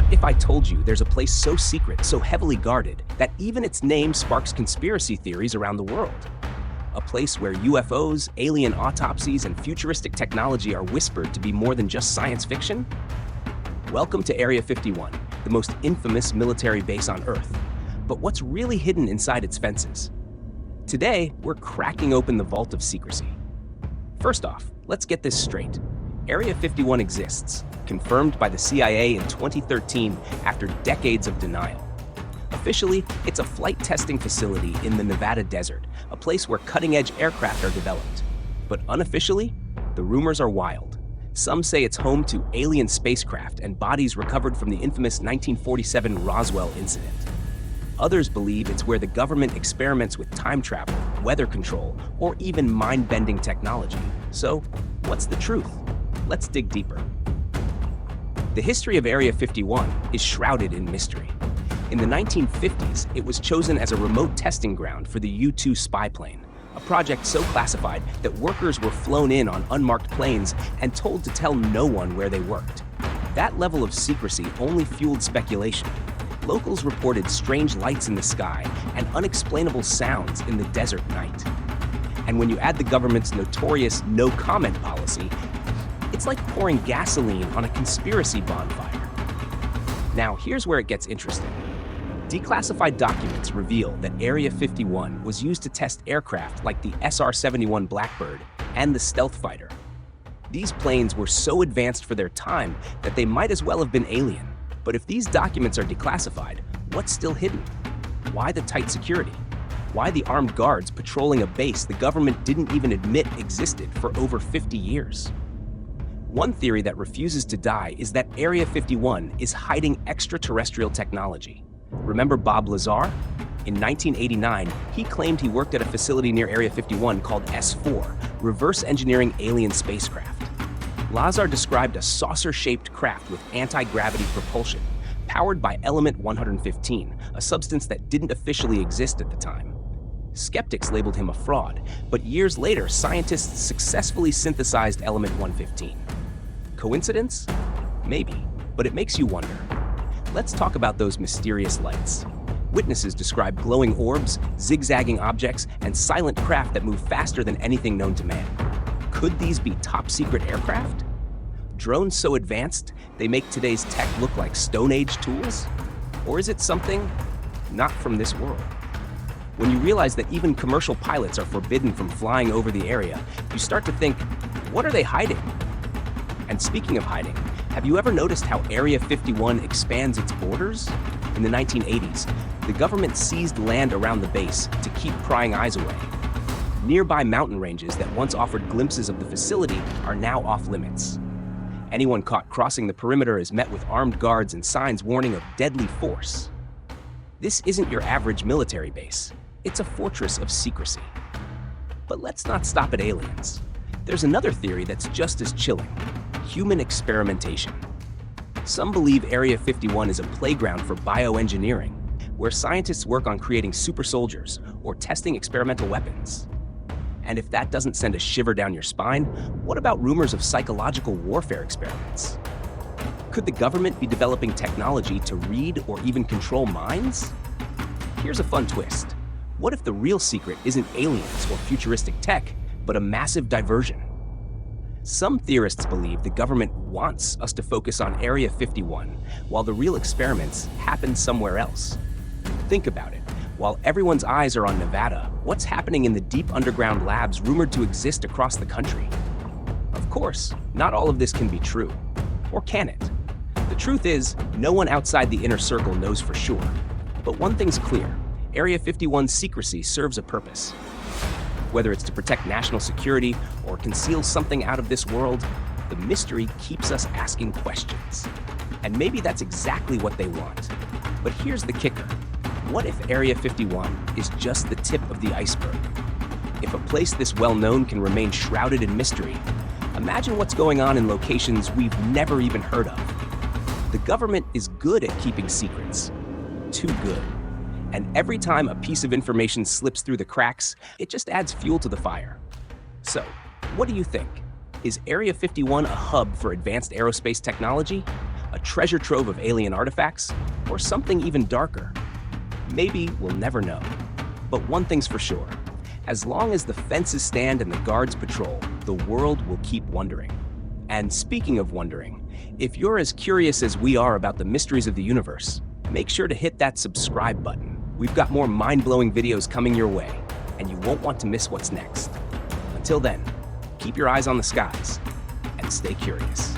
What if I told you there's a place so secret, so heavily guarded, that even its name sparks conspiracy theories around the world? A place where UFOs, alien autopsies, and futuristic technology are whispered to be more than just science fiction? Welcome to Area 51, the most infamous military base on Earth. But what's really hidden inside its fences? Today, we're cracking open the vault of secrecy. First off, let's get this straight. Area 51 exists, confirmed by the CIA in 2013 after decades of denial. Officially, it's a flight testing facility in the Nevada desert, a place where cutting-edge aircraft are developed. But unofficially, the rumors are wild. Some say it's home to alien spacecraft and bodies recovered from the infamous 1947 Roswell incident. Others believe it's where the government experiments with time travel, weather control, or even mind-bending technology. So, what's the truth? Let's dig deeper. The history of Area 51 is shrouded in mystery. In the 1950s, it was chosen as a remote testing ground for the U-2 spy plane, a project so classified that workers were flown in on unmarked planes and told to tell no one where they worked. That level of secrecy only fueled speculation. Locals reported strange lights in the sky and unexplainable sounds in the desert night. And when you add the government's notorious no-comment policy, it's like pouring gasoline on a conspiracy bonfire. Now, here's where it gets interesting. Declassified documents reveal that Area 51 was used to test aircraft like the SR-71 Blackbird and the Stealth Fighter. These planes were so advanced for their time that they might as well have been alien. But if these documents are declassified, what's still hidden? Why the tight security? Why the armed guards patrolling a base the government didn't even admit existed for over 50 years? One theory that refuses to die is that Area 51 is hiding extraterrestrial technology. Remember Bob Lazar? In 1989, he claimed he worked at a facility near Area 51 called S4, reverse engineering alien spacecraft. Lazar described a saucer-shaped craft with anti-gravity propulsion, powered by element 115, a substance that didn't officially exist at the time. Skeptics labeled him a fraud, but years later, scientists successfully synthesized element 115. Coincidence? Maybe, but it makes you wonder. Let's talk about those mysterious lights. Witnesses describe glowing orbs, zigzagging objects, and silent craft that move faster than anything known to man. Could these be top-secret aircraft? Drones so advanced, they make today's tech look like Stone Age tools? Or is it something not from this world? When you realize that even commercial pilots are forbidden from flying over the area, you start to think, what are they hiding? And speaking of hiding, have you ever noticed how Area 51 expands its borders? In the 1980s, the government seized land around the base to keep prying eyes away. Nearby mountain ranges that once offered glimpses of the facility are now off limits. Anyone caught crossing the perimeter is met with armed guards and signs warning of deadly force. This isn't your average military base. It's a fortress of secrecy. But let's not stop at aliens. There's another theory that's just as chilling: human experimentation. Some believe Area 51 is a playground for bioengineering, where scientists work on creating super soldiers or testing experimental weapons. And if that doesn't send a shiver down your spine, what about rumors of psychological warfare experiments? Could the government be developing technology to read or even control minds? Here's a fun twist. What if the real secret isn't aliens or futuristic tech, but a massive diversion? Some theorists believe the government wants us to focus on Area 51, while the real experiments happen somewhere else. Think about it. While everyone's eyes are on Nevada, what's happening in the deep underground labs rumored to exist across the country? Of course, not all of this can be true. Or can it? The truth is, no one outside the inner circle knows for sure. But one thing's clear: Area 51's secrecy serves a purpose. Whether it's to protect national security or conceal something out of this world, the mystery keeps us asking questions. And maybe that's exactly what they want. But here's the kicker. What if Area 51 is just the tip of the iceberg? If a place this well-known can remain shrouded in mystery, imagine what's going on in locations we've never even heard of. The government is good at keeping secrets. Too good. And every time a piece of information slips through the cracks, it just adds fuel to the fire. So, what do you think? Is Area 51 a hub for advanced aerospace technology? A A treasure trove of alien artifacts? Or something even darker? Maybe we'll never know. But one thing's for sure. As long as the fences stand and the guards patrol, the world will keep wondering. And speaking of wondering, if you're as curious as we are about the mysteries of the universe, make sure to hit that subscribe button. We've got more mind-blowing videos coming your way, and you won't want to miss what's next. Until then, keep your eyes on the skies and stay curious.